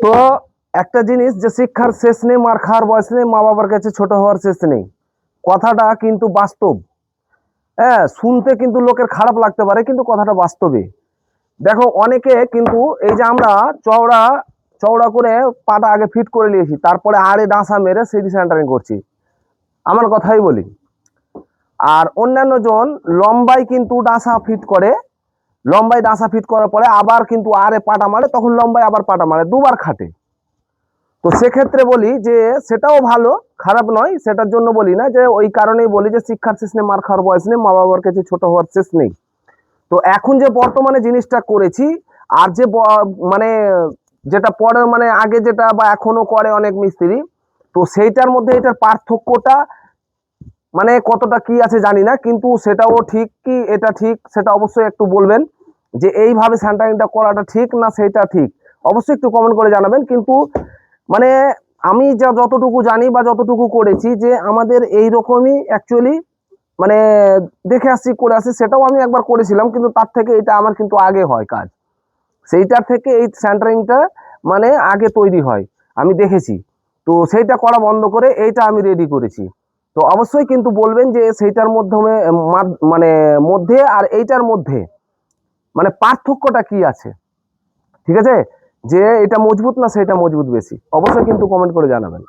তো একটা জিনিস যে শিক্ষার শেষ নেই, মার খাওয়ার বয়স নেই, মা বাবার কাছে ছোট হওয়ার শেষ নেই, কথাটা কিন্তু বাস্তব। হ্যাঁ, শুনতে কিন্তু লোকের খারাপ লাগতে পারে, কিন্তু কথাটা বাস্তবে। দেখো, অনেকে কিন্তু এই যে আমরা চওড়া চওড়া করে পাটা আগে ফিট করে নিয়েছি, তারপরে আড়ে ডাঁসা মেরে সিটি সেন্টারিং করছি, আমার কথাই বলি। আর অন্যান্য জন লম্বাই কিন্তু ডাঁসা ফিট করে, লম্বাই ডাঁসা ফিট করার পরে আবার কিন্তু আরে পাটা মারে, তখন লম্বাই আবার পাটা মারে, দুবার খাটে। তো সেক্ষেত্রে বলি যে সেটাও ভালো, খারাপ নয়, সেটার জন্য বলি না, যে ওই কারণেই বলি যে শিক্ষার শেষ নেই, মার খাওয়ার বয়স নেই, মা বাবার কাছে ছোট হওয়ার শেষ নেই। তো এখন যে বর্তমানে জিনিসটা করেছি, আর যে মানে যেটা পরে মানে আগে যেটা বা এখনো করে অনেক মিস্ত্রি, তো সেইটার মধ্যে এটার পার্থক্যটা মানে কতটা কি আছে জানি না, কিন্তু সেটাও ঠিক কি এটা ঠিক সেটা অবশ্যই একটু বলবেন, যে এইভাবে সেন্টারিংটা করাটা ঠিক না সেটা ঠিক, অবশ্যই একটু কমেন্ট করে জানাবেন। কিন্তু মানে আমি যা যতটুকু জানি বা যতটুকু করেছি, যে আমাদের এই রকমই অ্যাকচুয়ালি মানে দেখে আসছি, করে আসছি, সেটাও আমি একবার করেছিলাম, কিন্তু তার থেকে এটা আমার কিন্তু আগে হয় কাজ, সেইটার থেকে এই সেন্টারিংটা মানে আগে তৈরি হয়, আমি দেখেছি। তো সেইটা করা বন্ধ করে এইটা আমি রেডি করেছি। তো অবশ্যই কিন্তু বলবেন যে সেইটার মাধ্যমে মানে মধ্যে আর এইটার মধ্যে মানে পার্থক্যটা কি আছে, ঠিক আছে, যে এটা মজবুত না সেটা মজবুত বেশি, অবশ্যই কিন্তু কমেন্ট করে জানাবেন।